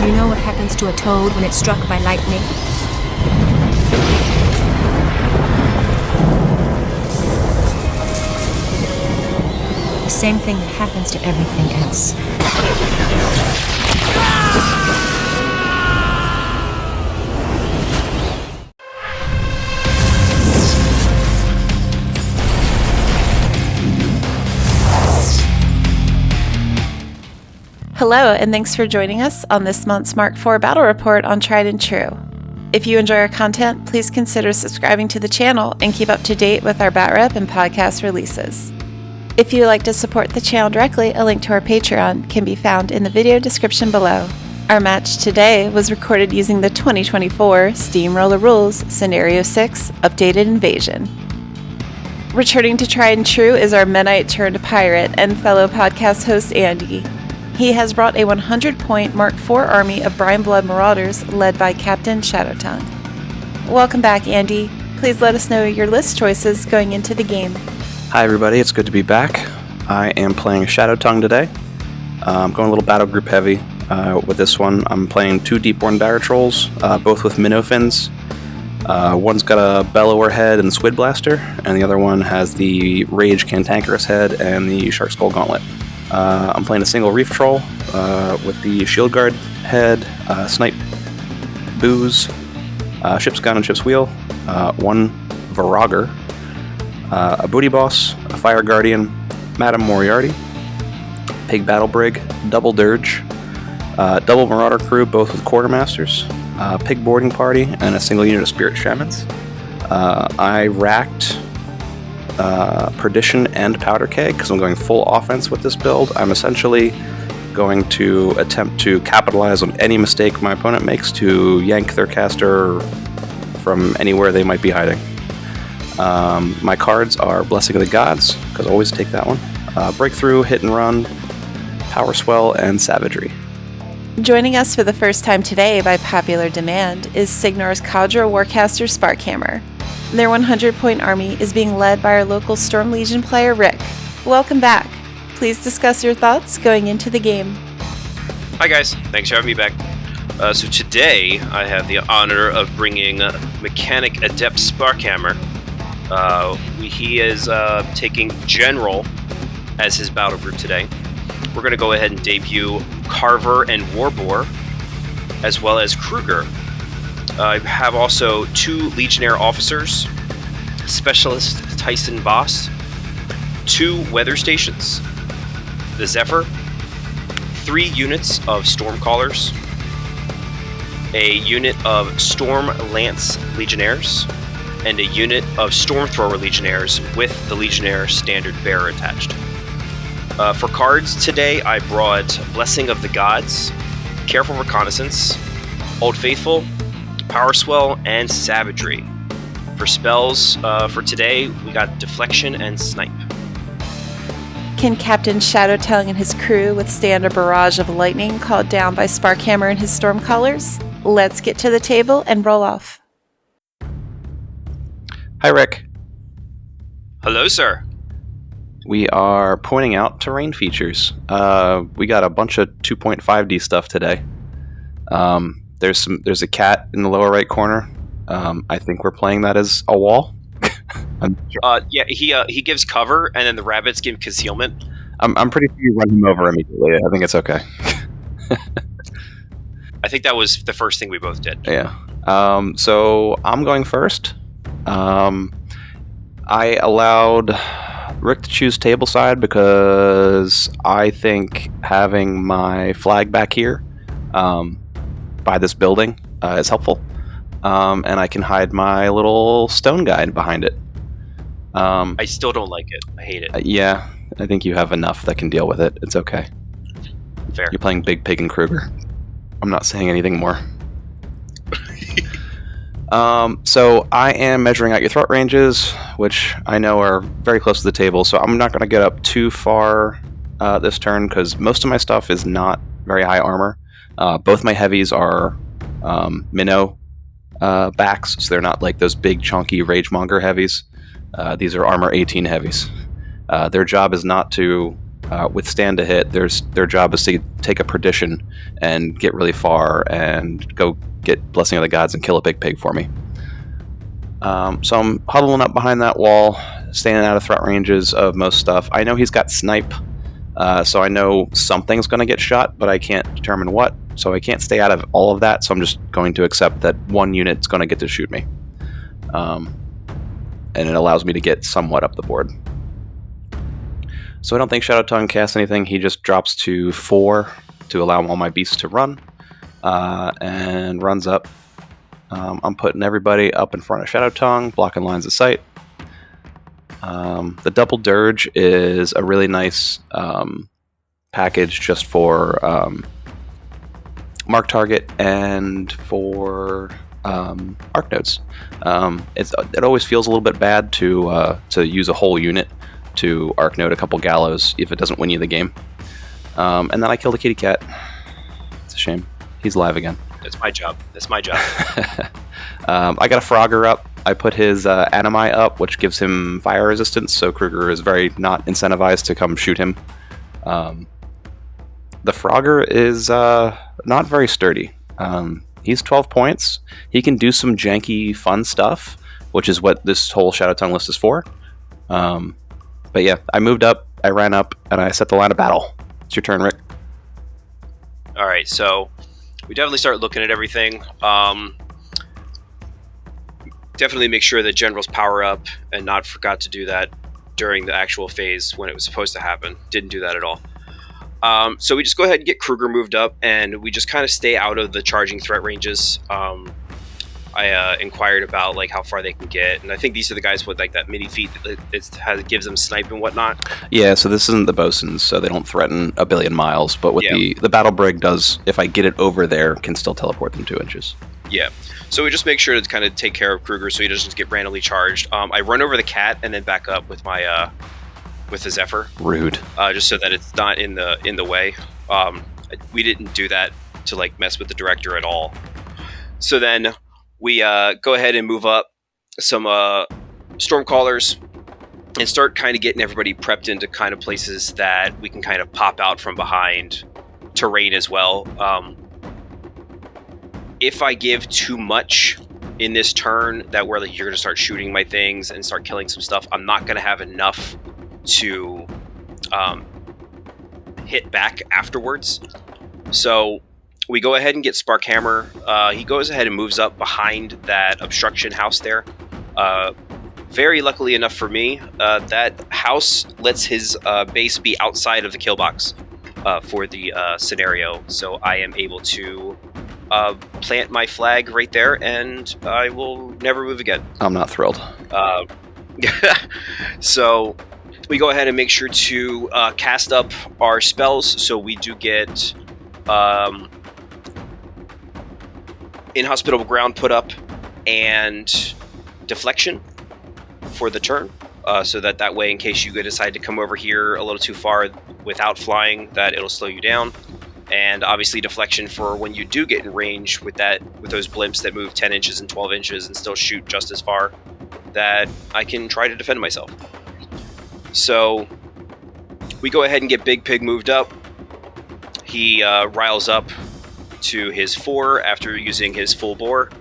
you know what happens to a toad when it's struck by lightning? The same thing that happens to everything else. Hello, and thanks for joining us on this month's Mark IV Battle Report on Tried and True. If you enjoy our content, please consider subscribing to the channel and keep up to date with our Bat Rep and podcast releases. If you would like to support the channel directly, a link to our Patreon can be found in the video description below. Our match today was recorded using the 2024 Steamroller Rules Scenario 6 Updated Invasion. Returning to Tried and True is our Menite turned pirate and fellow podcast host Andy. He has brought a 100-point Mark IV army of Brineblood Marauders led by Captain Shadowtongue. Welcome back, Andy. Please let us know your list choices going into the game. Hi everybody, it's good to be back. I am playing Shadowtongue today. I'm going a little battle group heavy with this one. I'm playing 2 Deepborn Dire Trolls, both with minnow fins. One's got a Bellower head and Squid Blaster, and the other one has the Rage Cantankerous head and the Shark Skull Gauntlet. I'm playing a single Reef Troll with the Shield Guard head, Snipe Booze, Ship's Gun and Ship's Wheel, 1 Virager, a Booty Boss, a Fire Guardian, Madame Moriarty, Pig Battle Brig, Double Dirge, double Marauder crew, both with Quartermasters, Pig Boarding Party, and a single unit of Spirit Shamans. I racked Perdition and Powder Keg because I'm going full offense with this build. I'm essentially going to attempt to capitalize on any mistake my opponent makes to yank their caster from anywhere they might be hiding. My cards are Blessing of the Gods, because I always take that one, Breakthrough, Hit and Run, Power Swell, and Savagery. Joining us for the first time today by popular demand is Signor's Cadra Warcaster Sparkhammer. Their 100-point army is being led by our local Storm Legion player, Rick. Welcome back. Please discuss your thoughts going into the game. Hi guys, thanks for having me back. So today, I have the honor of bringing Mechanic Adept Sparkhammer. He is taking General as his battle group today. We're going to go ahead and debut Carver and Warboar, as well as Kruger. I have also 2 Legionnaire officers, Specialist Tyson Voss, 2 weather stations, the Zephyr, 3 units of Stormcallers, a unit of Storm Lance Legionnaires, and a unit of Stormthrower Legionnaires with the Legionnaire Standard Bearer attached. For cards today, I brought Blessing of the Gods, Careful Reconnaissance, Old Faithful, Power Swell, and Savagery. For spells for today, we got Deflection and Snipe. Can Captain Shadowtongue and his crew withstand a barrage of lightning called down by Sparkhammer and his Stormcallers? Let's get to the table and roll off. Hi Rick. Hello, sir. We are pointing out terrain features. We got a bunch of 2.5D stuff today. There's a cat in the lower right corner. I think we're playing that as a wall. Yeah, he gives cover, and then the rabbits give concealment. I'm pretty sure you run him over immediately. I think it's okay. I think that was the first thing we both did. Yeah. So I'm going first. I allowed Rick to choose table side because I think having my flag back here by this building is helpful. And I can hide my little stone guide behind it. I still don't like it. I hate it. Yeah, I think you have enough that can deal with it. It's okay. Fair. You're playing Big Pig and Kruger. I'm not saying anything more. So I am measuring out your threat ranges, which I know are very close to the table, so I'm not going to get up too far this turn, because most of my stuff is not very high armor. Both my heavies are minnow backs, so they're not like those big chunky Ragemonger heavies. These are armor 18 heavies. Their job is not to withstand a hit, their job is to take a perdition and get really far and go get Blessing of the Gods and kill a big pig for me. So I'm huddling up behind that wall, staying out of threat ranges of most stuff. I know he's got snipe, so I know something's going to get shot, but I can't determine what. So I can't stay out of all of that, so I'm just going to accept that one unit's going to get to shoot me. And it allows me to get somewhat up the board. So I don't think Shadowtongue casts anything. He just drops to 4 to allow all my beasts to run, and runs up. I'm putting everybody up in front of Shadowtongue, blocking lines of sight. The double dirge is a really nice package just for mark target and for arc nodes. It always feels a little bit bad to use a whole unit to arc node a couple gallows if it doesn't win you the game. And then I killed a kitty cat. It's a shame. He's alive again. That's my job. I got a Frogger up. I put his Animi up, which gives him fire resistance, so Kruger is very not incentivized to come shoot him. The Frogger is not very sturdy. He's 12 points. He can do some janky, fun stuff, which is what this whole Shadowtongue list is for. But yeah, I moved up, I ran up, and I set the line of battle. It's your turn, Rick. All right, so we definitely start looking at everything. Definitely make sure that generals power up, and not forgot to do that during the actual phase when it was supposed to happen. Didn't do that at all. So we just go ahead and get Kruger moved up, and we just kind of stay out of the charging threat ranges. I inquired about like how far they can get, and I think these are the guys with like that mini feat that gives them snipe and whatnot. Yeah, so this isn't the bosuns, so they don't threaten a billion miles, but with the battle brig does, if I get it over there, can still teleport them 2 inches. Yeah, so we just make sure to kind of take care of Kruger so he doesn't get randomly charged. I run over the cat and then back up with my with the Zephyr. Rude. Just so that it's not in the way. We didn't do that to like mess with the director at all. So then we go ahead and move up some Stormcallers and start kind of getting everybody prepped into kind of places that we can kind of pop out from behind terrain as well. If I give too much in this turn that where like, you're going to start shooting my things and start killing some stuff, I'm not going to have enough to hit back afterwards. So we go ahead and get Sparkhammer. He goes ahead and moves up behind that obstruction house there. Very luckily enough for me, that house lets his base be outside of the kill box for the scenario. So I am able to plant my flag right there, and I will never move again. I'm not thrilled. So we go ahead and make sure to cast up our spells. So we do get Inhospitable Ground put up and Deflection for the turn. So that way, in case you decide to come over here a little too far without flying, that it'll slow you down. And obviously Deflection for when you do get in range with those blimps that move 10 inches and 12 inches and still shoot just as far, that I can try to defend myself. So we go ahead and get Big Pig moved up. He riles up to his 4 after using his full bore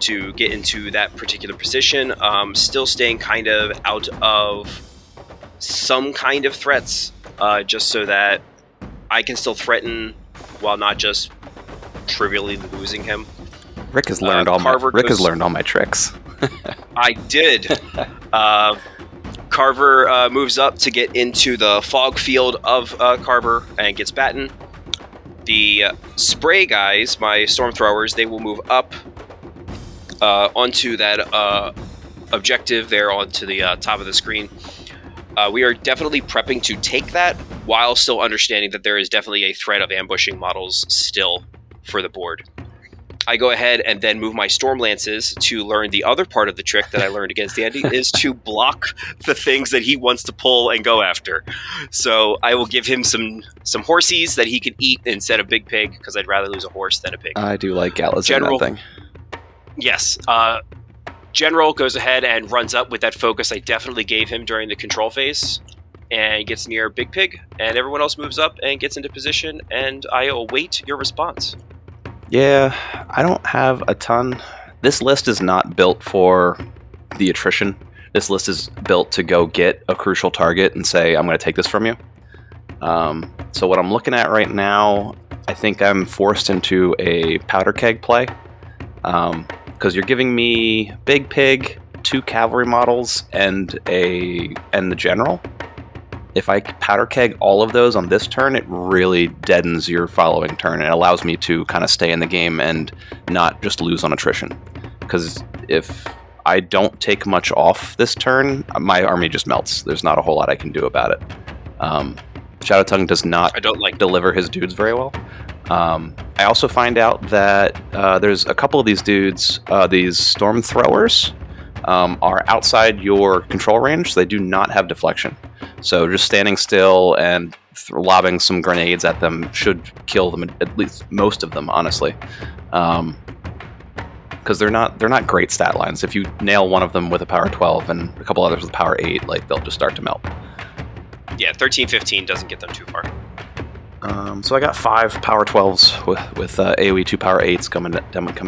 to get into that particular position. Still staying kind of out of some kind of threats, just so that I can still threaten while not just trivially losing him. Rick has learned all my tricks. I did. Carver moves up to get into the fog field of Carver and gets Batten. The spray guys, my storm throwers, they will move up onto that objective there onto the top of the screen. We are definitely prepping to take that while still understanding that there is definitely a threat of ambushing models still for the board. I go ahead and then move my Storm Lances to learn the other part of the trick that I learned against Andy is to block the things that he wants to pull and go after. So I will give him some horsies that he can eat instead of Big Pig, because I'd rather lose a horse than a pig. I do like Gallows in that thing. Yes. General goes ahead and runs up with that focus I definitely gave him during the control phase. and gets near Big Pig, and everyone else moves up and gets into position, and I await your response. Yeah, I don't have a ton. This list is not built for the attrition. This list is built to go get a crucial target and say, I'm going to take this from you. So what I'm looking at right now, I think I'm forced into a powder keg play. Because you're giving me Big Pig, 2 cavalry models, and the general. If I powder keg all of those on this turn, it really deadens your following turn. It allows me to kind of stay in the game and not just lose on attrition. Because if I don't take much off this turn, my army just melts. There's not a whole lot I can do about it. Shadowtongue does not deliver his dudes very well. I also find out that there's a couple of these dudes, these storm throwers, are outside your control range, so they do not have deflection. So just standing still and lobbing some grenades at them should kill them, at least most of them, honestly. Because they're not great stat lines. If you nail one of them with a power 12 and a couple others with power 8, like they'll just start to melt. Yeah, 13-15 doesn't get them too far. So I got 5 power 12s with AoE 2 power 8s coming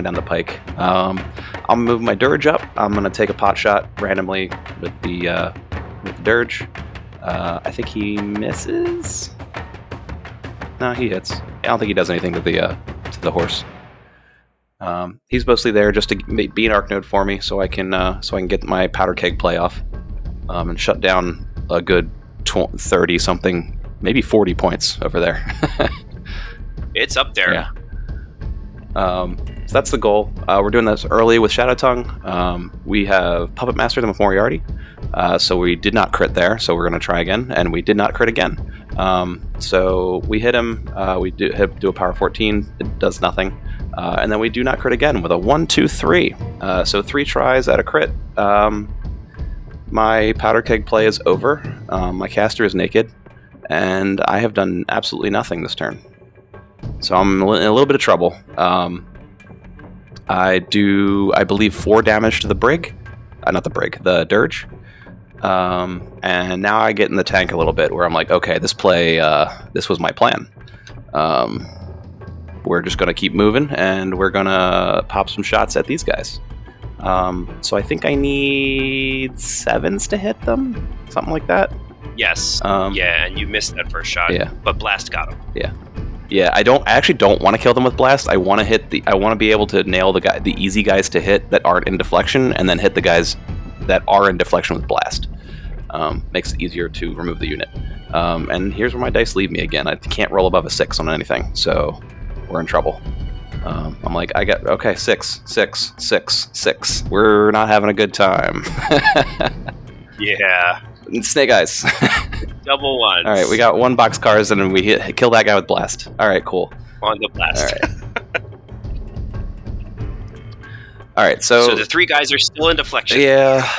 down the pike. I'll move my dirge up. I'm gonna take a pot shot randomly with the dirge. I think he misses. No, he hits. I don't think he does anything to the horse. He's mostly there just to be an arc node for me, so I can get my powder keg play off, and shut down a good 30 something, maybe 40 points over there. It's up there. Yeah. So that's the goal. We're doing this early with Shadowtongue. We have Puppet Mastered him with Moriarty, so we did not crit there, so we're going to try again, and we did not crit again. So we hit him, we do a power 14, it does nothing, and then we do not crit again with a 1, 2, 3. So 3 tries at a crit. My powder keg play is over, my caster is naked, and I have done absolutely nothing this turn. So I'm in a little bit of trouble. I believe 4 damage to the brig. The dirge. And now I get in the tank a little bit where I'm like, okay, this was my plan. We're just going to keep moving, and we're going to pop some shots at these guys. So I think I need 7s to hit them, something like that. Yes. Yeah, and you missed that first shot. Yeah. But Blast got him. Yeah. I actually don't want to kill them with Blast. I want to be able to nail the easy guys to hit that aren't in deflection, and then hit the guys that are in deflection with Blast. Makes it easier to remove the unit. And here's where my dice leave me again. I can't roll above a 6 on anything, so we're in trouble. I'm like, 6, 6, 6, 6. We're not having a good time. Yeah. Snake eyes. Double ones. All right, we got 1 boxcars, and we kill that guy with Blast. All right, cool. On the Blast. All right. All right, so the 3 guys are still in deflection. Yeah,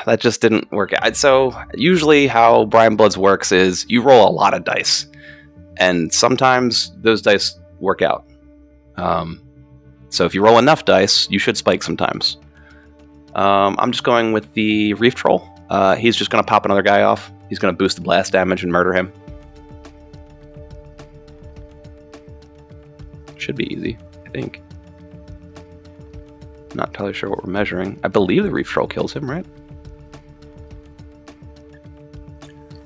that just didn't work out. So usually how Brineblood works is you roll a lot of dice, and sometimes those dice work out. So if you roll enough dice, you should spike sometimes. I'm just going with the Reef Troll. He's just going to pop another guy off. He's going to boost the blast damage and murder him. Should be easy, I think. Not entirely sure what we're measuring. I believe the Reef Troll kills him, right?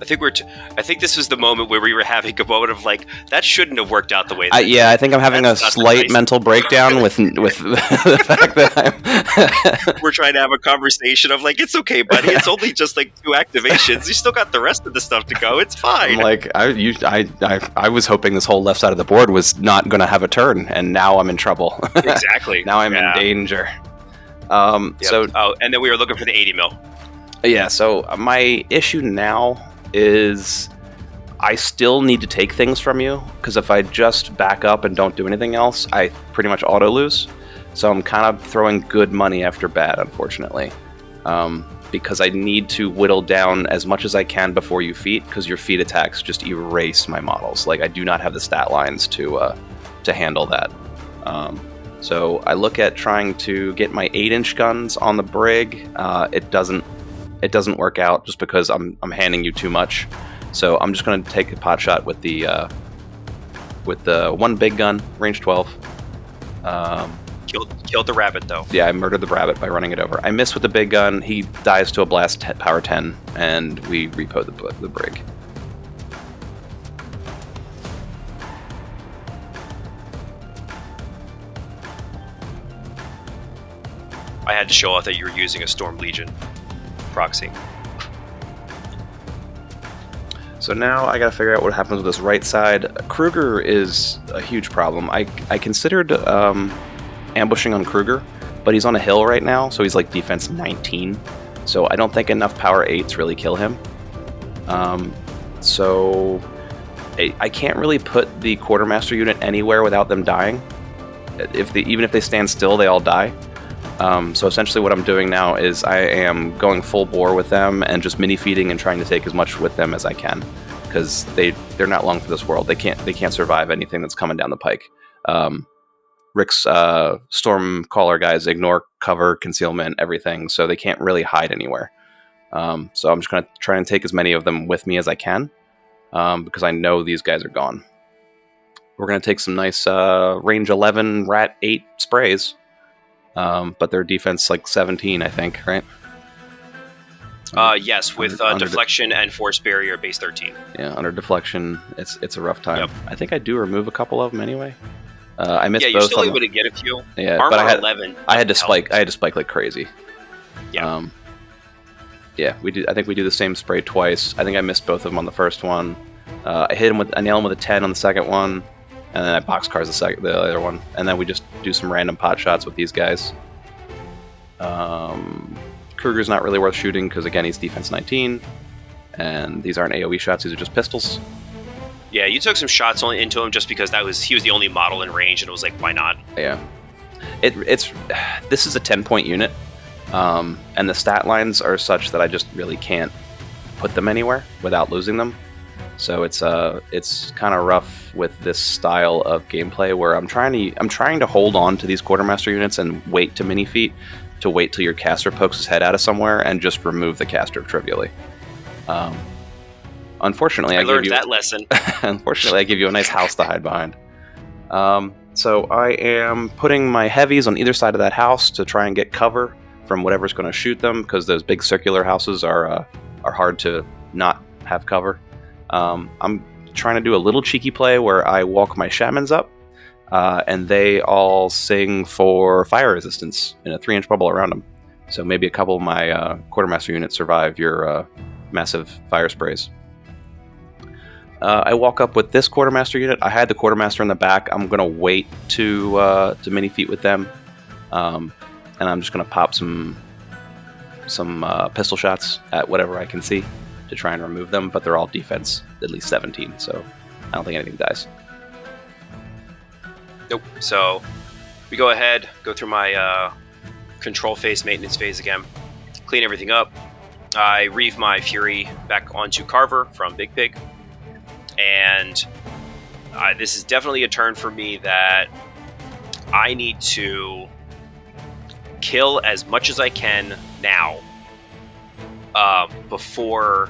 I think this was the moment where we were having a moment of like, that shouldn't have worked out the way. I think I'm having a slight mental breakdown with the fact that we're trying to have a conversation of like, it's okay, buddy. It's only just like 2 activations. You still got the rest of the stuff to go. It's fine. I'm like, I was hoping this whole left side of the board was not going to have a turn, and now I'm in trouble. Exactly. Now I'm in danger. Yep. So, and then we were looking for the 80 mil. Yeah. So my issue now is I still need to take things from you, because if I just back up and don't do anything else, I pretty much auto lose. So I'm kind of throwing good money after bad, unfortunately, because I need to whittle down as much as I can before you feat, because your feat attacks just erase my models. Like, I do not have the stat lines to handle that. So I look at trying to get my 8-inch guns on the brig. It doesn't work out just because I'm handing you too much. So I'm just going to take a pot shot with the one big gun, range 12. Killed the rabbit, though. Yeah, I murdered the rabbit by running it over. I miss with the big gun. He dies to a blast power 10, and we repo the brig. I had to show off that you were using a Storm Legion proxy. So now I gotta figure out what happens with this right side. Kruger is a huge problem. I considered ambushing on Kruger, but he's on a hill right now, so he's like defense 19. So I don't think enough power 8s really kill him. So I can't really put the quartermaster unit anywhere without them dying. Even if they stand still, they all die. So essentially what I'm doing now is I am going full bore with them and just mini feeding and trying to take as much with them as I can, because they're not long for this world. They can't survive anything that's coming down the pike. Rick's Stormcaller guys ignore cover, concealment, everything, so they can't really hide anywhere. So I'm just going to try and take as many of them with me as I can, because I know these guys are gone. We're going to take some nice range 11 rat 8 sprays. But their defense like 17, I think, right? Yes, with deflection and force barrier base 13. Yeah, under deflection, it's a rough time. Yep. I think I do remove a couple of them anyway. I missed both. Yeah, you're still able to get a few. Yeah, Armor but 11. I had to spike. I had to spike like crazy. Yeah. Yeah, we did. I think we do the same spray twice. I think I missed both of them on the first one. I nail him with a 10 on the second one. And then I boxcars the other one. And then we just do some random pot shots with these guys. Kruger's not really worth shooting because, again, he's defense 19. And these aren't AoE shots, these are just pistols. Yeah, you took some shots only into him just because he was the only model in range, and it was like, why not? Yeah. This is a 10-point unit. And the stat lines are such that I just really can't put them anywhere without losing them. So it's kind of rough with this style of gameplay where I'm trying to hold on to these quartermaster units and wait to mini feat, to wait till your caster pokes his head out of somewhere and just remove the caster trivially. Unfortunately, I learned that lesson. Unfortunately, I give you a nice house to hide behind. So I am putting my heavies on either side of that house to try and get cover from whatever's going to shoot them, because those big circular houses are hard to not have cover. I'm trying to do a little cheeky play where I walk my shamans up, and they all sing for fire resistance in a 3-inch bubble around them. So maybe a couple of my quartermaster units survive your massive fire sprays. I walk up with this quartermaster unit. I had the quartermaster in the back. I'm going to wait to mini feat with them, and I'm just going to pop some pistol shots at whatever I can see to try and remove them, but they're all defense at least 17, so I don't think anything dies. Nope. So we go ahead, go through my control phase, maintenance phase again, clean everything up. I reeve my Fury back onto Carver from Big Pig, and this is definitely a turn for me that I need to kill as much as I can now, before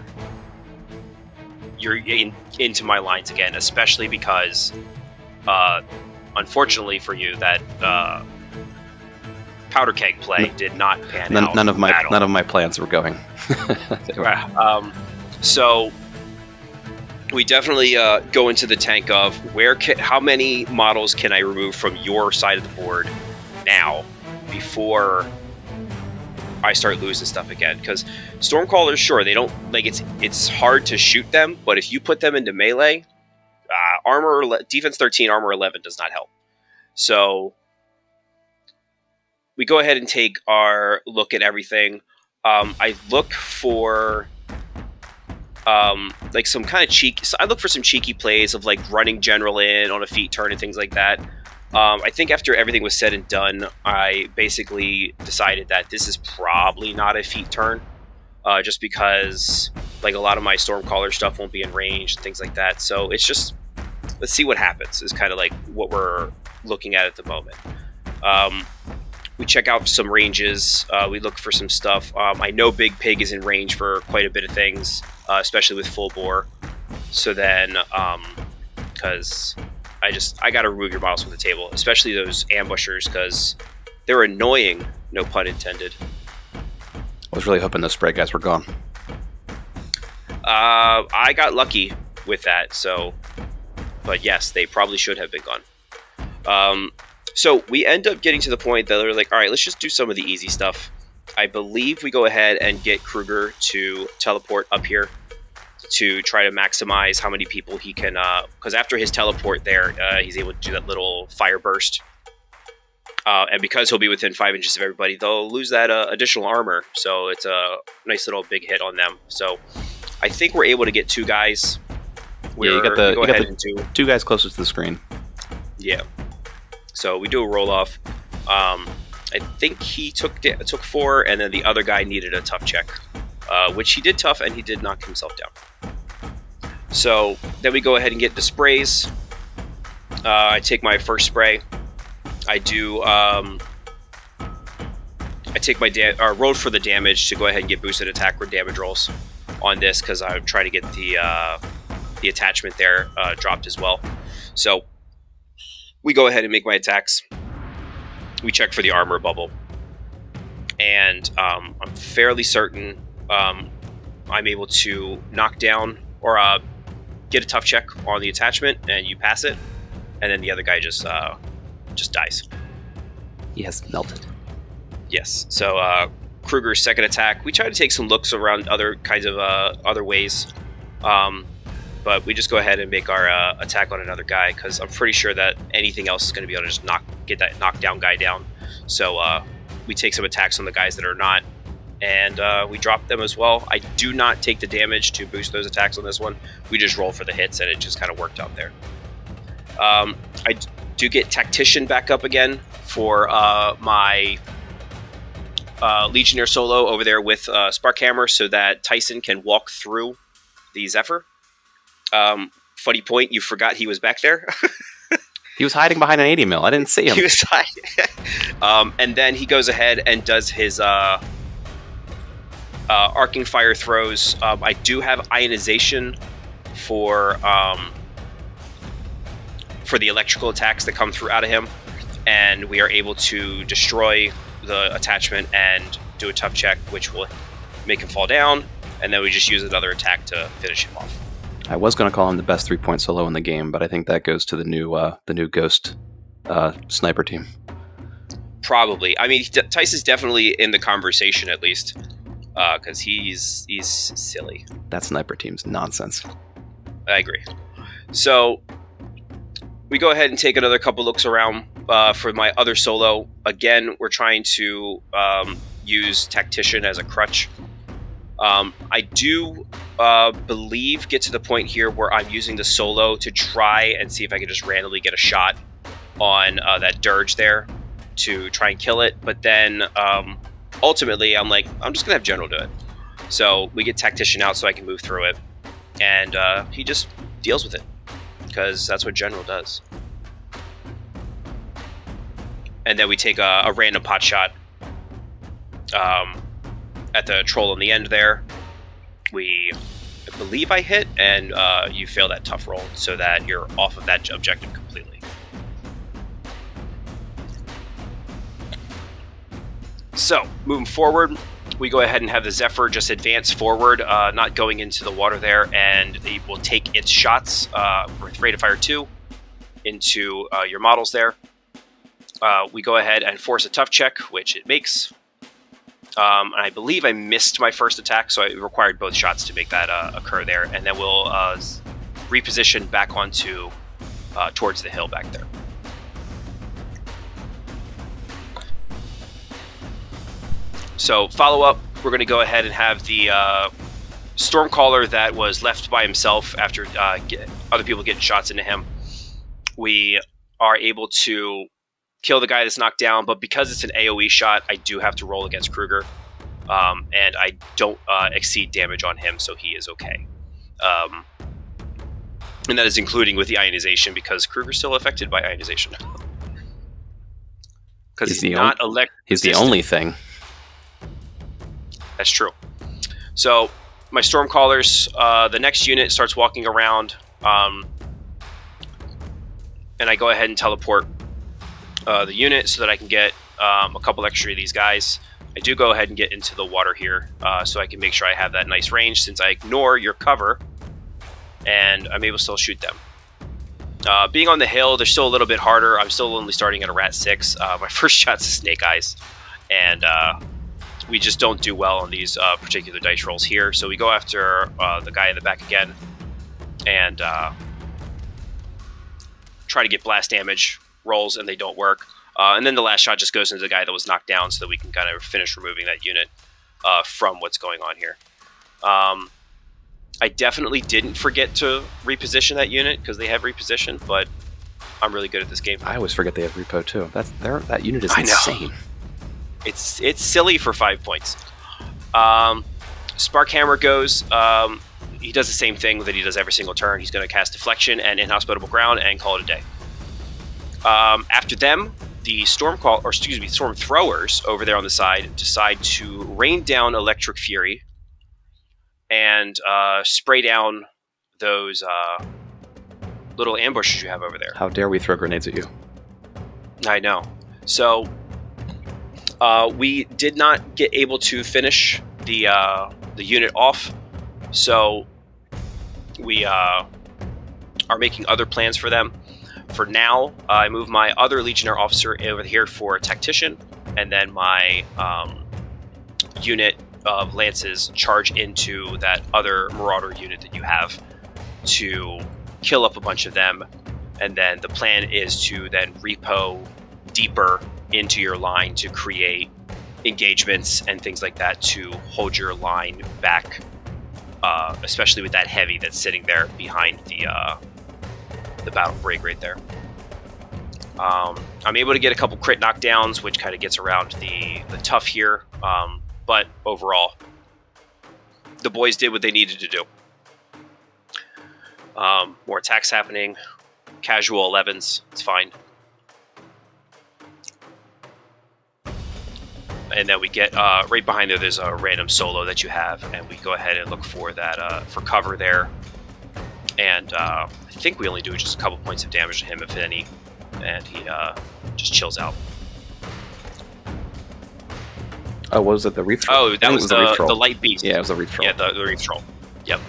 you're into my lines again, especially because, unfortunately for you, that powder keg play did not pan out. None of my plans were going. So we definitely go into the tank of how many models can I remove from your side of the board now before I start losing stuff again. Because Stormcallers, sure, they don't it's hard to shoot them, but if you put them into melee, defense 13, armor 11 does not help. So we go ahead and take our look at everything. I look for some kind of cheeky. So I look for some cheeky plays of like running general in on a feat turn and things like that. I think after everything was said and done, I basically decided that this is probably not a feat turn, just because like a lot of my Stormcaller stuff won't be in range and things like that. So it's just, let's see what happens is kind of like what we're looking at the moment. We check out some ranges. We look for some stuff. I know Big Pig is in range for quite a bit of things, especially with full bore. So then, because I got to remove your models from the table, especially those ambushers, because they're annoying, no pun intended. I was really hoping those spray guys were gone. I got lucky with that, so... But yes, they probably should have been gone. So we end up getting to the point that they're like, all right, let's just do some of the easy stuff. I believe we go ahead and get Kruger to teleport up here to try to maximize how many people he can... Because after his teleport there, he's able to do that little fire burst. And because he'll be within 5 inches of everybody, they'll lose that additional armor. So it's a nice little big hit on them. So I think we're able to get 2 guys. Yeah, you got the 2 guys closest to the screen. Yeah. So we do a roll-off. I think he took 4, and then the other guy needed a tough check. Which he did tough, and he did knock himself down. So then we go ahead and get the sprays. I take my first spray. I do. I take my roll for the damage to go ahead and get boosted attack or damage rolls on this because I'm trying to get the attachment there dropped as well. So we go ahead and make my attacks. We check for the armor bubble, and I'm fairly certain I'm able to knock down or get a tough check on the attachment, and you pass it, and then the other guy just dies. He has melted. Yes. So Kruger's second attack, we try to take some looks around other kinds of other ways, but we just go ahead and make our attack on another guy because I'm pretty sure that anything else is going to be able to just get that knockdown guy down. So we take some attacks on the guys that are not, and we drop them as well. I do not take the damage to boost those attacks on this one. We just roll for the hits, and it just kind of worked out there. I do get Tactician back up again for my Legionnaire solo over there with Sparkhammer so that Tyson can walk through the Zephyr. Funny point, you forgot he was back there. He was hiding behind an 80 mil. I didn't see him. He was hiding. And then he goes ahead and does his arcing fire throws. I do have ionization for the electrical attacks that come through out of him, and we are able to destroy the attachment and do a tough check, which will make him fall down, and then we just use another attack to finish him off. I was going to call him the best 3-point solo in the game, but I think that goes to the new Ghost sniper team. Probably. I mean, Tyson's definitely in the conversation at least, because he's silly. That sniper team's nonsense. I agree. So we go ahead and take another couple looks around for my other solo. Again, we're trying to use Tactician as a crutch. I do believe get to the point here where I'm using the solo to try and see if I can just randomly get a shot on that dirge there to try and kill it. But then ultimately I'm like, I'm just going to have General do it. So we get Tactician out so I can move through it. And he just deals with it, because that's what General does. And then we take a random pot shot at the troll on the end there. I believe I hit, and you fail that tough roll so that you're off of that objective completely. So, moving forward, we go ahead and have the Zephyr just advance forward, not going into the water there, and it will take its shots with rate of fire 2 into your models there. We go ahead and force a tough check, which it makes. And I believe I missed my first attack, so I required both shots to make that occur there. And then we'll reposition back onto towards the hill back there. So follow up, we're going to go ahead and have the Stormcaller that was left by himself after other people getting shots into him. We are able to kill the guy that's knocked down, but because it's an AoE shot, I do have to roll against Kruger, and I don't exceed damage on him, so he is okay. And that is including with the ionization, because Kruger's still affected by ionization. Because he's not electric. He's the only thing. That's true. So my Stormcallers, the next unit starts walking around, and I go ahead and teleport the unit so that I can get a couple extra of these guys. I do go ahead and get into the water here, so I can make sure I have that nice range, since I ignore your cover, and I'm able to still shoot them. Being on the hill, they're still a little bit harder. I'm still only starting at a Rat 6. My first shot's a Snake Eyes, and we just don't do well on these particular dice rolls here. So we go after the guy in the back again, and try to get blast damage rolls, and they don't work. And then the last shot just goes into the guy that was knocked down, so that we can kind of finish removing that unit from what's going on here. I definitely didn't forget to reposition that unit, because they have reposition, but I'm really good at this game. I always forget they have repo too. That unit is insane. It's silly for 5 points. Sparkhammer goes. He does the same thing that he does every single turn. He's going to cast Deflection and Inhospitable Ground and call it a day. After them, the Storm Throwers over there on the side decide to rain down Electric Fury and spray down those little ambushes you have over there. How dare we throw grenades at you? I know. So we did not get able to finish the unit off, so we are making other plans for them. For now, I move my other Legionnaire officer over here for a Tactician, and then my unit of Lances charge into that other Marauder unit that you have to kill up a bunch of them, and then the plan is to then repo deeper into your line to create engagements and things like that to hold your line back, especially with that heavy that's sitting there behind the battle brig right there. I'm able to get a couple crit knockdowns, which kind of gets around the tough here, but overall, the boys did what they needed to do. More attacks happening, casual 11s, it's fine. And then we get right behind there, there's a random solo that you have, and we go ahead and look for that for cover there. And I think we only do just a couple points of damage to him, if any, and he just chills out. Oh, what was it? The Reef Troll? Oh, that was the Light Beast. Yeah, it was the Reef Troll. Yeah, the Reef Troll. Yep.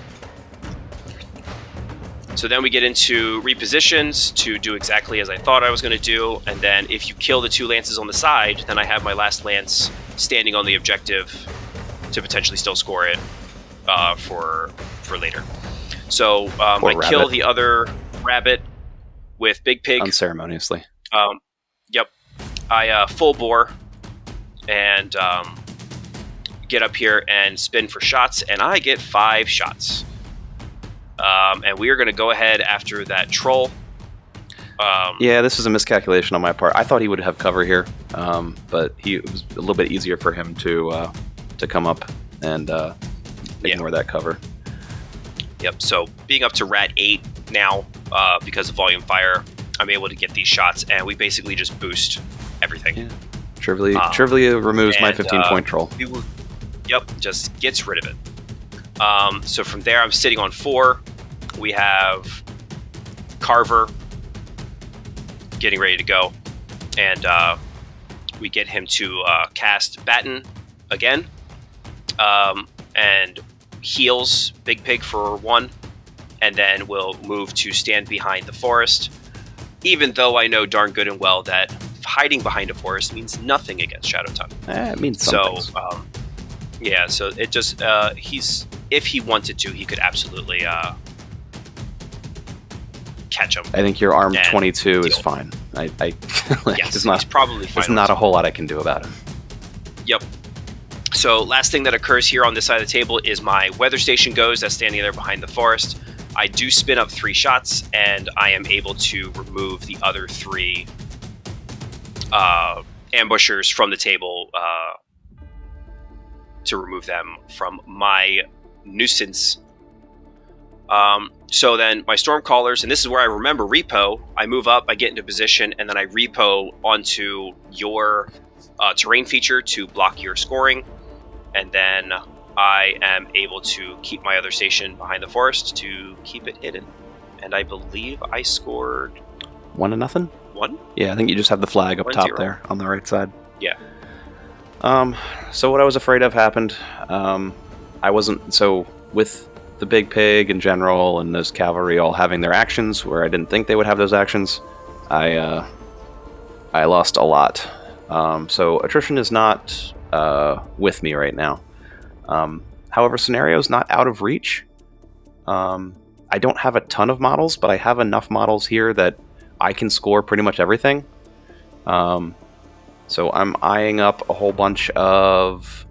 So then we get into repositions to do exactly as I thought I was going to do, and then if you kill the two Lances on the side, then I have my last Lance standing on the objective to potentially still score it for later. So I kill the other Rabbit with Big Pig. Unceremoniously. Yep. I full bore and get up here and spin for shots, and I get 5 shots. And we are going to go ahead after that troll. Yeah, this is a miscalculation on my part. I thought he would have cover here, but it was a little bit easier for him to come up and ignore that cover. Yep, so being up to Rat 8 now, because of Volume Fire, I'm able to get these shots, and we basically just boost everything. Yeah. Trivially removes my 15-point troll. Just gets rid of it. So from there, I'm sitting on 4. We have Carver getting ready to go, and we get him to cast Batten again, and heals Big Pig for 1, and then we'll move to stand behind the forest, even though I know darn good and well that hiding behind a forest means nothing against Shadowtongue. It means something. So, yeah, so it just, if he wanted to, he could absolutely catch him. I think your arm 22 is fine. Yes, he's probably fine. There's not a whole lot I can do about it. Yep. So last thing that occurs here on this side of the table is my weather station goes. That's standing there behind the forest. I do spin up 3 shots, and I am able to remove the other 3 ambushers from the table to remove them from my nuisance. So then my Stormcallers, and this is where I remember repo, I move up, I get into position, and then I repo onto your terrain feature to block your scoring. And then I am able to keep my other station behind the forest to keep it hidden. And I believe I scored 1-0. 1? Yeah, I think you just have the flag up 1-0. top there on the right side. Yeah. So what I was afraid of happened. I wasn't so with the big pig in general and those cavalry all having their actions where I didn't think they would have those actions. I lost a lot. So attrition is not with me right now. However, scenario's not out of reach. I don't have a ton of models, but I have enough models here that I can score pretty much everything. So I'm eyeing up a whole bunch of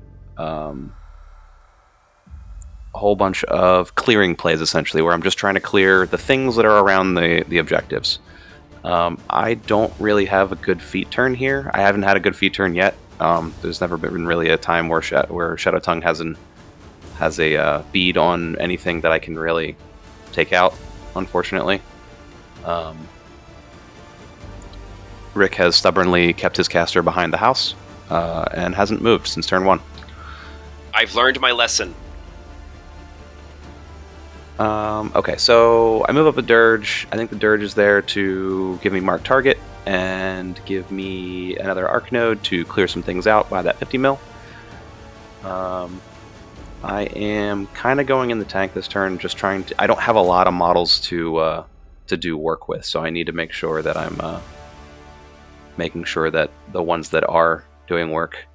clearing plays, essentially, where I'm just trying to clear the things that are around the objectives. I don't really have a good feat turn here. I haven't had a good feat turn yet. There's never been really a time where Shadowtongue has a bead on anything that I can really take out, unfortunately. Rick has stubbornly kept his caster behind the house and hasn't moved since turn 1. I've learned my lesson. Okay, so I move up a dirge. I think the dirge is there to give me mark target and give me another arc node to clear some things out by that 50 mil. I am kind of going in the tank this turn, just trying to... I don't have a lot of models to do work with, so I need to make sure that I'm making sure that the ones that are doing work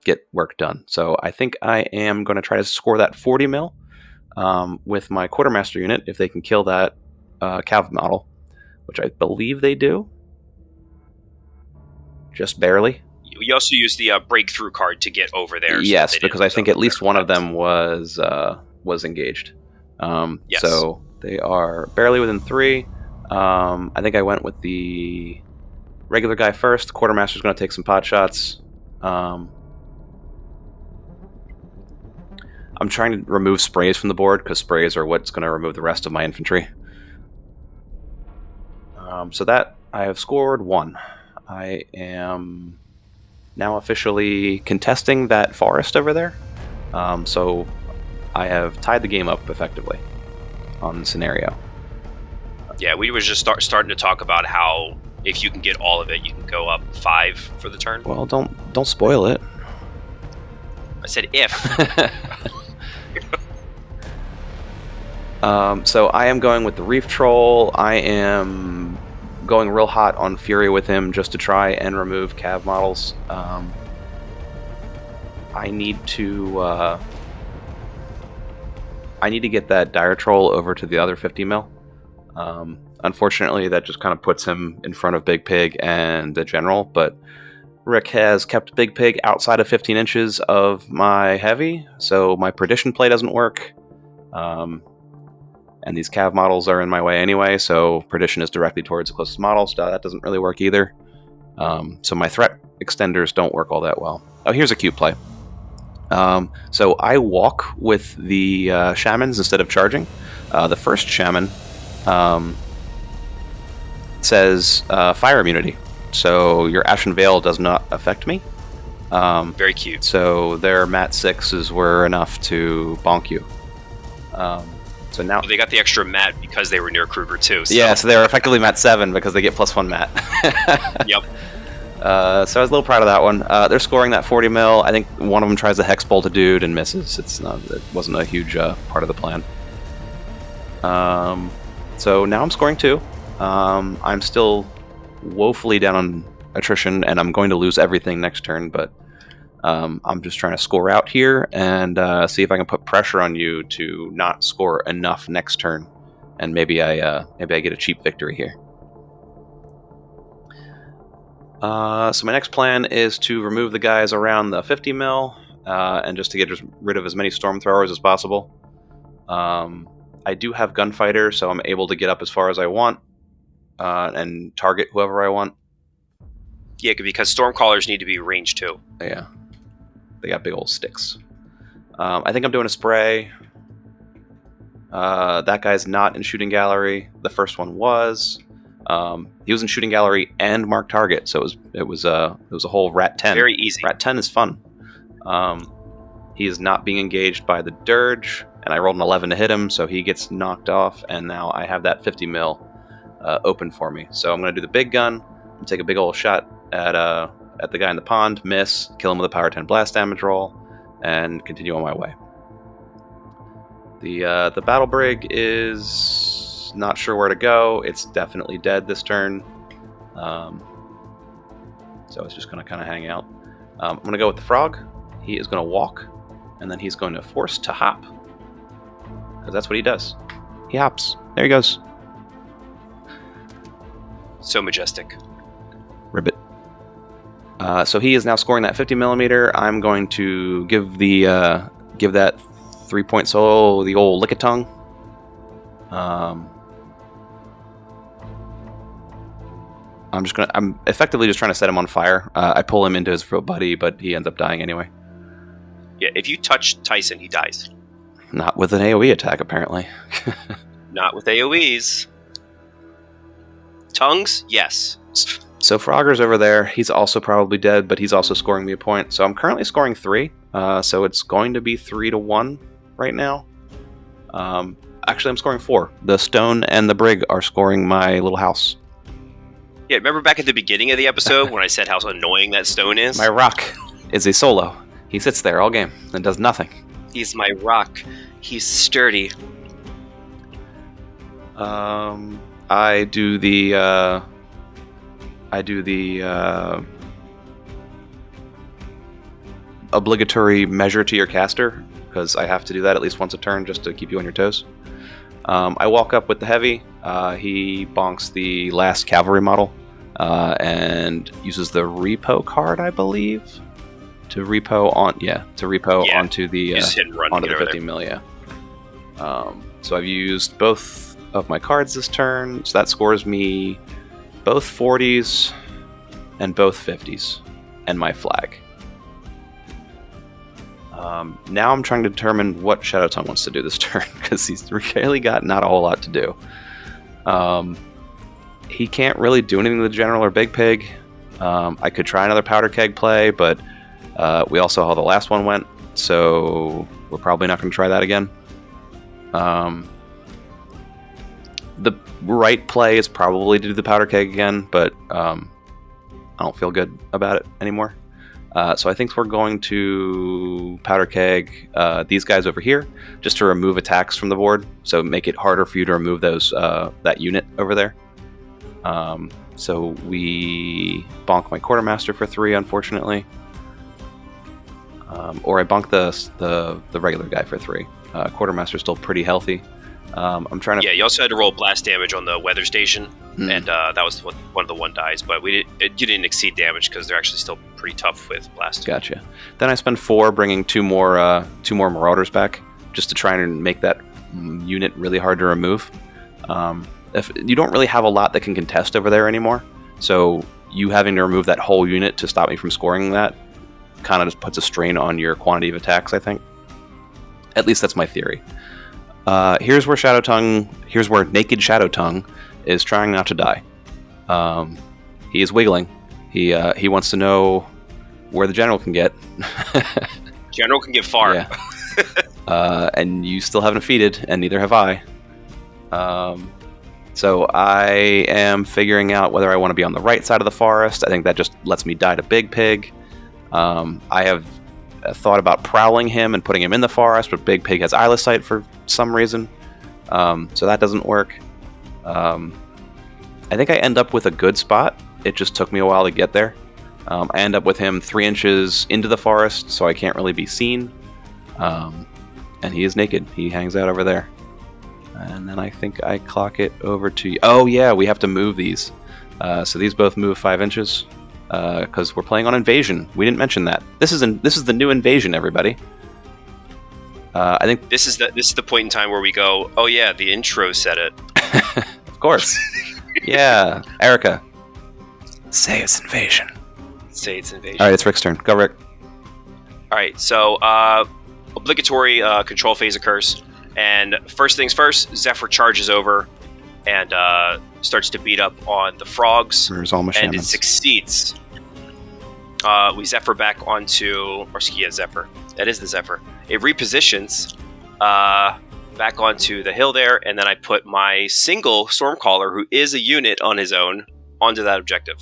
get work done. So I think I am going to try to score that 40 mil with my quartermaster unit if they can kill that cav model, which I believe they do. Just barely. We also used the breakthrough card to get over there. Yes, because I think at least one of them was engaged. Yes. So they are barely within 3. I think I went with the regular guy first. The quartermaster's going to take some pot shots. I'm trying to remove sprays from the board because sprays are what's going to remove the rest of my infantry. So that I have scored 1. I am now officially contesting that forest over there. So I have tied the game up effectively on the scenario. Yeah, we were just starting to talk about how if you can get all of it, you can go up 5 for the turn. Well, don't spoil it. I said if. So I am going with the Reef Troll. I am going real hot on Fury with him just to try and remove cav models. I need to get that Dire Troll over to the other 50 mil. Unfortunately, that just kind of puts him in front of Big Pig and the General, but Rick has kept Big Pig outside of 15 inches of my heavy, so my Perdition play doesn't work. And these cav models are in my way anyway, so Perdition is directly towards the closest model, so that doesn't really work either. So my threat extenders don't work all that well. Oh, here's a cute play. So I walk with the shamans instead of charging. The first shaman says fire immunity, so your Ashen Veil does not affect me. Very cute. So their Mat 6s were enough to bonk you. So now they got the extra mat because they were near Kruger too. So. Yeah, so they're effectively Mat 7 because they get +1 mat. Yep. So I was a little proud of that one. They're scoring that 40 mil. I think one of them tries to Hex Bolt a dude and misses. It wasn't a huge part of the plan. So now I'm scoring 2. I'm still woefully down on attrition, and I'm going to lose everything next turn, but I'm just trying to score out here and see if I can put pressure on you to not score enough next turn, and maybe I get a cheap victory here. So my next plan is to remove the guys around the 50 mil and just to get rid of as many storm throwers as possible. I do have gunfighter, so I'm able to get up as far as I want and target whoever I want. Yeah, because Stormcallers need to be ranged too. Yeah. They got big old sticks. I think I'm doing a spray. That guy's not in shooting gallery. The first one was. He was in shooting gallery and mark target, so it was a whole Rat 10. Very easy. Rat 10 is fun. He is not being engaged by the dirge, and I rolled an 11 to hit him, so he gets knocked off, and now I have that 50 mil open for me. So I'm going to do the big gun, and take a big old shot at the guy in the pond, miss, kill him with a power 10 blast damage roll, and continue on my way. The battle brig is not sure where to go. It's definitely dead this turn. So it's just going to kind of hang out. I'm going to go with the frog. He is going to walk, and then he's going to force to hop. Because that's what he does. He hops. There he goes. So majestic. Ribbit. So he is now scoring that 50 millimeter. I'm going to give that 3-point solo the old lick a tongue. I'm effectively just trying to set him on fire. I pull him into his real buddy, but he ends up dying anyway. Yeah, if you touch Tyson, he dies. Not with an AoE attack, apparently. Not with AoEs. Tongues? Yes. So Frogger's over there. He's also probably dead, but he's also scoring me a point. So I'm currently scoring 3. So it's going to be 3-1 right now. Actually, I'm scoring 4. The stone and the brig are scoring my little house. Yeah, remember back at the beginning of the episode when I said how annoying that stone is? My rock is a solo. He sits there all game and does nothing. He's my rock. He's sturdy. I do the obligatory measure to your caster, because I have to do that at least once a turn just to keep you on your toes. I walk up with the heavy. He bonks the last cavalry model and uses the repo card, I believe, to repo onto the onto the 50 mil. Yeah. So I've used both of my cards this turn, so that scores me both 40s and both 50s and my flag. Now I'm trying to determine what Shadowtongue wants to do this turn, because he's really got not a whole lot to do. He can't really do anything to the general or big pig. I could try another powder keg play, but we all saw how the last one went, so we're probably not going to try that again. The right play is probably to do the powder keg again, but I don't feel good about it anymore. So I think we're going to powder keg these guys over here, just to remove attacks from the board, so make it harder for you to remove those that unit over there. So we bonk my quartermaster for 3, unfortunately, or I bonk the regular guy for 3. Quartermaster's still pretty healthy. I'm trying to. Yeah, you also had to roll blast damage on the weather station, and that was one of the 1 dies. But you didn't exceed damage because they're actually still pretty tough with blast. Gotcha. Then I spend 4 bringing 2 more Marauders back, just to try and make that unit really hard to remove. If you don't really have a lot that can contest over there anymore, so you having to remove that whole unit to stop me from scoring that kind of just puts a strain on your quantity of attacks, I think. At least that's my theory. Here's where Naked Shadowtongue is trying not to die. He is wiggling. He wants to know where the general can get. General can get far. Yeah. And you still haven't defeated, and neither have I. So I am figuring out whether I want to be on the right side of the forest. I think that just lets me die to Big Pig. I have thought about prowling him and putting him in the forest, but Big Pig has eyeless sight for some reason, so that doesn't work. I think I end up with a good spot. It just took me a while to get there. I end up with him 3 inches into the forest, so I can't really be seen, and he is naked. He hangs out over there, and then I think I clock it over to... Oh yeah, we have to move these. So these both move 5 inches. Because we're playing on Invasion. We didn't mention that. This is the new Invasion, everybody. I think this is the point in time where we go, oh yeah, the intro said it. Of course. Yeah, Erica. Say it's Invasion. Say it's Invasion. All right, it's Rick's turn. Go, Rick. All right, so obligatory control phase occurs, and first things first, Zephyr charges over and starts to beat up on the frogs, Where's all my and it shamans? succeeds. we Zephyr back onto, Zephyr. That is the Zephyr. It repositions back onto the hill there, and then I put my single Stormcaller, who is a unit on his own, onto that objective.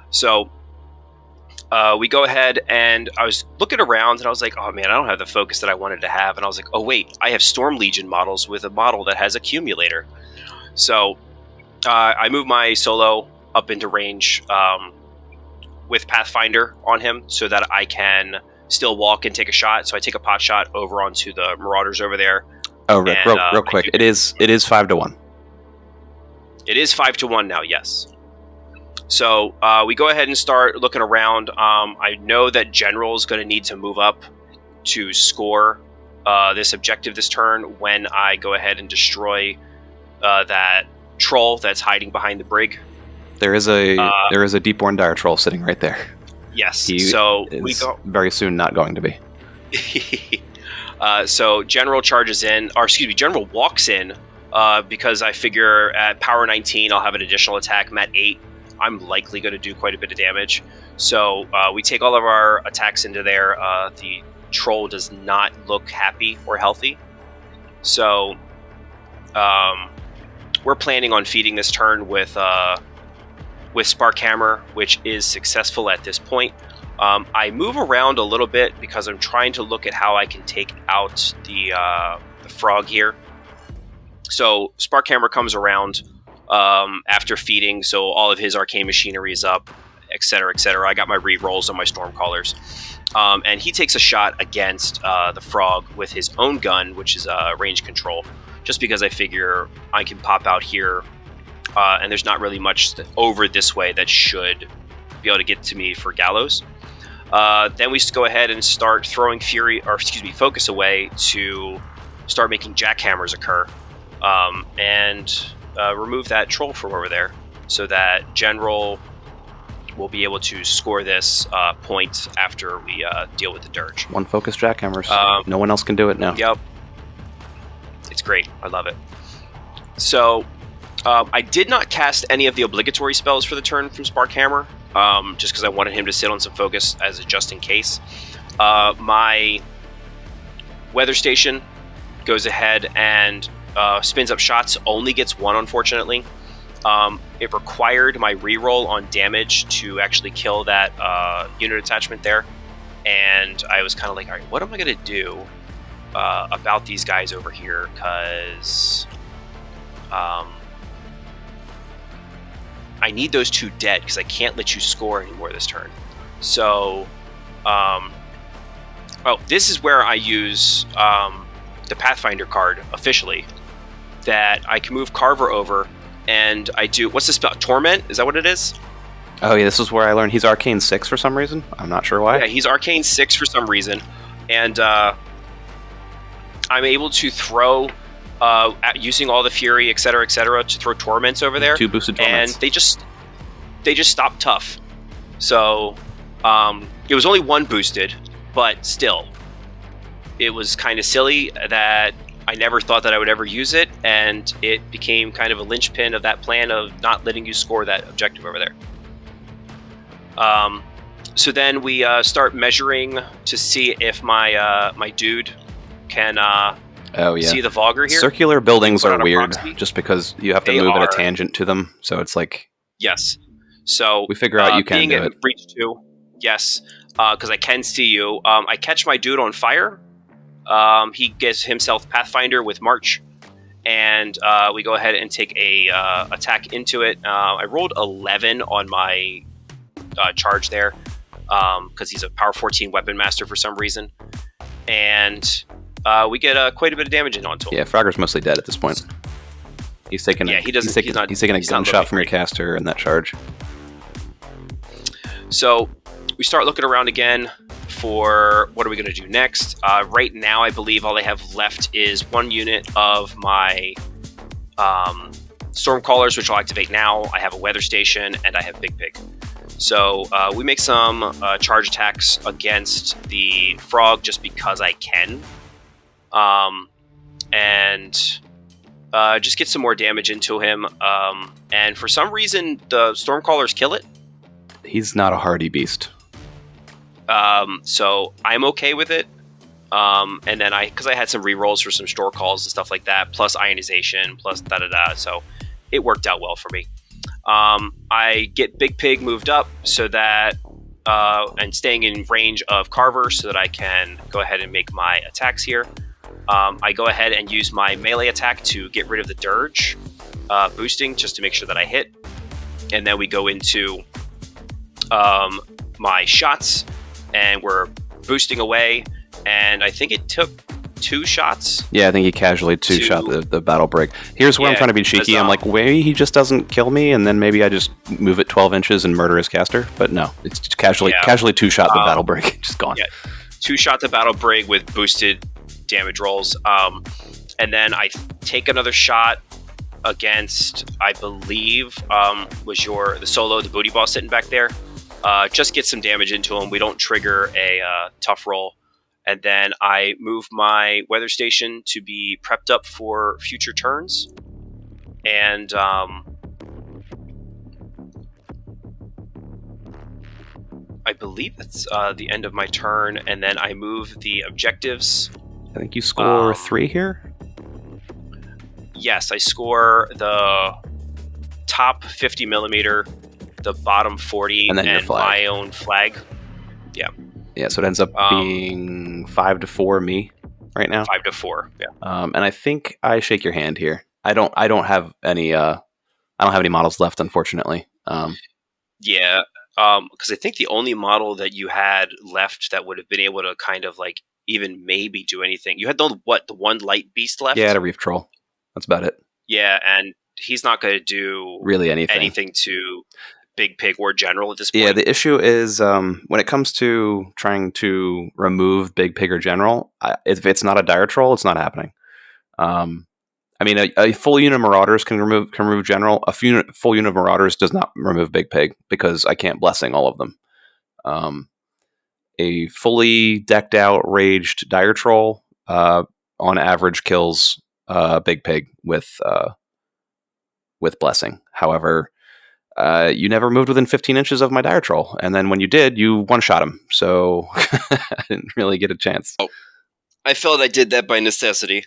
So we go ahead, and I was looking around, and I was like, oh man, I don't have the focus that I wanted to have. And I was like, oh wait, I have Storm Legion models with a model that has Accumulator. So I move my solo up into range with Pathfinder on him so that I can still walk and take a shot. So I take a pot shot over onto the Marauders over there. Oh, Rick, real quick. It is 5-1. It is 5-1 now, yes. So we go ahead and start looking around. I know that General is going to need to move up to score this objective this turn when I go ahead and destroy that troll that's hiding behind the brig. There is a Deepborn Dire Troll sitting right there. Yes. He so is we go very soon not going to be. So General charges in, or excuse me, General walks in because I figure at power 19 I'll have an additional attack. I'm at 8. I'm likely going to do quite a bit of damage. So we take all of our attacks into there. The troll does not look happy or healthy. So we're planning on feeding this turn with Sparkhammer, which is successful at this point. I move around a little bit because I'm trying to look at how I can take out the frog here. So Sparkhammer comes around after feeding, so all of his arcane machinery is up, etc., etc. I got my re-rolls on my Stormcallers. And he takes a shot against the frog with his own gun, which is range control, just because I figure I can pop out here, and there's not really much over this way that should be able to get to me for Gallows. Then we just go ahead and start throwing focus away to start making jackhammers occur, and remove that troll from over there, so that General will be able to score this point after we deal with the dirge. One focus jackhammers. No one else can do it now. Yep. It's great. I love it. So I did not cast any of the obligatory spells for the turn from Sparkhammer, just because I wanted him to sit on some focus as a just in case. My weather station goes ahead and spins up shots, only gets 1, unfortunately. It required my reroll on damage to actually kill that unit attachment there, and I was kind of like, all right, what am I going to do about these guys over here? Because I need those 2 dead, because I can't let you score anymore this turn. So, this is where I use the Pathfinder card officially, that I can move Carver over, and I do, what's the spell? Torment? Is that what it is? Oh yeah, this is where I learned he's Arcane 6 for some reason. I'm not sure why. Yeah, he's Arcane 6 for some reason. And I'm able to throw, using all the Fury, etc., to throw Torments over there. 2 boosted Torments. And they just stop tough. So it was only 1 boosted, but still, it was kind of silly that I never thought that I would ever use it, and it became kind of a linchpin of that plan of not letting you score that objective over there. So then we start measuring to see if my dude can see the Vogger here. Circular buildings are weird, just because you have to move at a tangent to them, so it's like... Yes. So we figure out you can do it. Reach 2, yes, because I can see you. I catch my dude on fire. He gets himself Pathfinder with March, and we go ahead and take a attack into it. I rolled 11 on my charge there, because he's a power 14 weapon master for some reason, and we get quite a bit of damage in onto him. Yeah, Frogger's mostly dead at this point. He's taking he's taking a gunshot from your caster in that charge. So we start looking around again for what are we going to do next. Right now, I believe all I have left is 1 unit of my Stormcallers, which I'll activate now. I have a weather station, and I have Big Pig. So we make some charge attacks against the frog just because I can. And just get some more damage into him. And for some reason, the Stormcallers kill it. He's not a hardy beast. So I'm okay with it. And then because I had some rerolls for some store calls and stuff like that, plus ionization, plus da-da-da, so it worked out well for me. I get Big Pig moved up so that, and staying in range of Carver so that I can go ahead and make my attacks here. I go ahead and use my melee attack to get rid of the Dirge boosting, just to make sure that I hit. And then we go into my shots, and we're boosting away. And I think it took 2 shots. Yeah, I think he casually two-shot the battle break. Here's where I'm trying to be cheeky. I'm like, maybe he just doesn't kill me, and then maybe I just move it 12 inches and murder his caster. But no, it's just casually two-shot the battle break. Just gone. Yeah, 2-shot the battle break with boosted damage rolls. And then I take another shot against, I believe, was the solo, the booty ball sitting back there. Just get some damage into him. We don't trigger a tough roll. And then I move my weather station to be prepped up for future turns. And I believe that's the end of my turn. And then I move the objectives. I think you score 3 here? Yes, I score the top 50 millimeter, the bottom 40, and my own flag. Yeah. Yeah, so it ends up being 5-4 me right now. 5-4, yeah. And I think I shake your hand here. I don't have any models left, unfortunately. Yeah, because I think the only model that you had left that would have been able to kind of like even maybe do anything. You had the one light beast left. Yeah, I had a reef troll. That's about it. Yeah, and he's not going to do really anything to Big Pig or General at this point. Yeah, the issue is when it comes to trying to remove Big Pig or General, if it's not a dire troll, it's not happening. I mean, a full unit of Marauders can remove General. A full unit of Marauders does not remove Big Pig because I can't blessing all of them. A fully decked out raged dire troll on average kills Big Pig with blessing. However, you never moved within 15 inches of my dire troll, and then when you did, you one-shot him, so I didn't really get a chance. Oh, I felt I did that by necessity.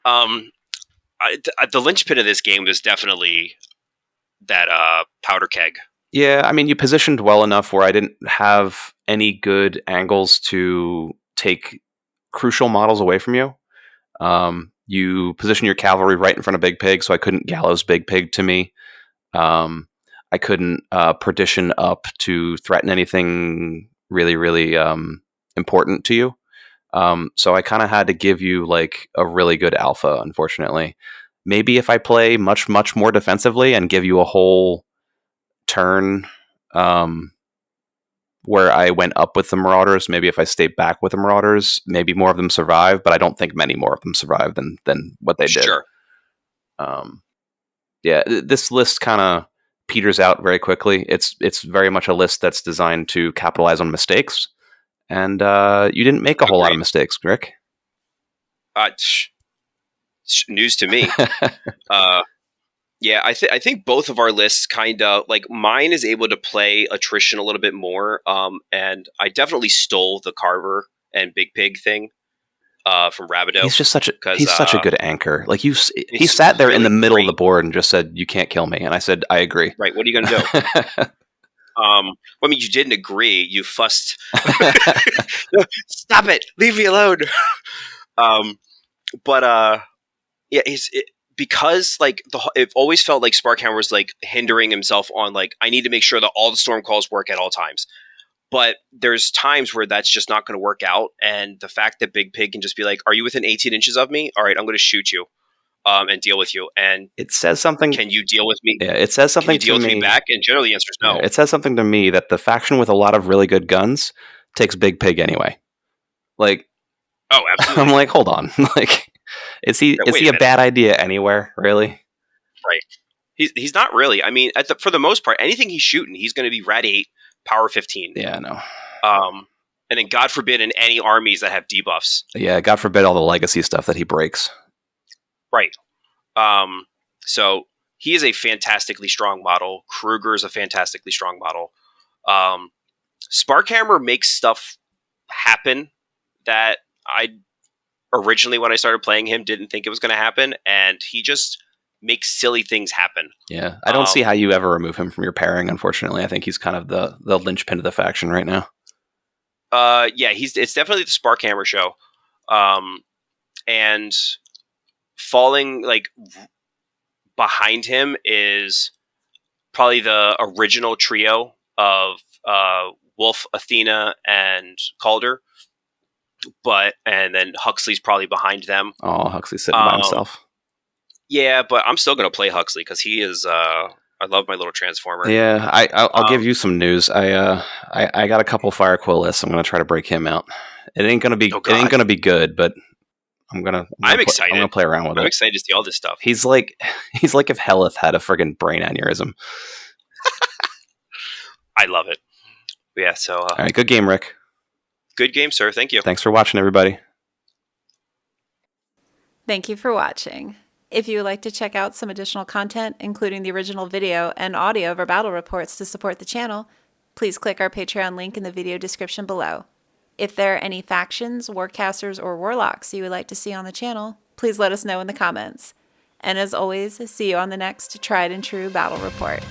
The linchpin of this game was definitely that powder keg. Yeah, I mean, you positioned well enough where I didn't have any good angles to take crucial models away from you. You position your cavalry right in front of Big Pig, so I couldn't gallows Big Pig to me. I couldn't partition up to threaten anything really, really important to you. So I kind of had to give you like a really good alpha, unfortunately. Maybe if I play much, much more defensively and give you a whole turn where I went up with the Marauders, maybe if I stayed back with the Marauders, maybe more of them survive, but I don't think many more of them survive than what they did. Sure. Yeah, this list kind of peters out very quickly. It's very much a list that's designed to capitalize on mistakes, and you didn't make a whole lot of mistakes, Rick. News to me. Yeah, I think both of our lists kind of like mine is able to play attrition a little bit more, and I definitely stole the Carver and Big Pig thing from Rabideau. He's just such a good anchor. Like he sat there really in the middle of the board and just said, "You can't kill me," and I said, "I agree." Right. What are you going to do? I mean, you didn't agree. You fussed. Stop it! Leave me alone. Yeah, because like it always felt like Sparkhammer was like hindering himself on like I need to make sure that all the storm calls work at all times. But there's times where that's just not going to work out, and the fact that Big Pig can just be like, "Are you within 18 inches of me? All right, I'm going to shoot you, and deal with you." And it says something. Can you deal with me? Yeah, it says something. Can you deal with me back? And generally, the answer is no. Yeah, it says something to me that the faction with a lot of really good guns takes Big Pig anyway. Like, oh, absolutely. I'm like, hold on, like. Is he a bad idea anywhere, really? Right. He's not really. I mean, for the most part, anything he's shooting, he's going to be Rad 8, Power 15. Yeah, I know. And then God forbid in any armies that have debuffs. Yeah, God forbid all the legacy stuff that he breaks. Right. So he is a fantastically strong model. Kruger is a fantastically strong model. Sparkhammer makes stuff happen that I originally, when I started playing him, didn't think it was going to happen, and he just makes silly things happen. Yeah, I don't see how you ever remove him from your pairing, unfortunately. I think he's kind of the linchpin of the faction right now. Yeah, it's definitely the Sparkhammer show. And falling like behind him is probably the original trio of Wolf, Athena, and Calder. And then Huxley's probably behind them. Oh, Huxley's sitting by himself. Yeah, but I'm still going to play Huxley because he is. I love my little Transformer. Yeah, I'll give you some news. I got a couple Fire Quill lists. I'm going to try to break him out. It ain't going to be. It ain't going to be good, but I'm excited. I'm going to play around with it. I'm excited to see all this stuff. He's like if Helith had a friggin' brain aneurysm. I love it. Yeah. So. All right. Good game, Rick. Good game, sir. Thank you. Thanks for watching, everybody. Thank you for watching. If you would like to check out some additional content, including the original video and audio of our battle reports to support the channel, please click our Patreon link in the video description below. If there are any factions, warcasters, or warlocks you would like to see on the channel, please let us know in the comments. And as always, see you on the next Tried and True Battle Report.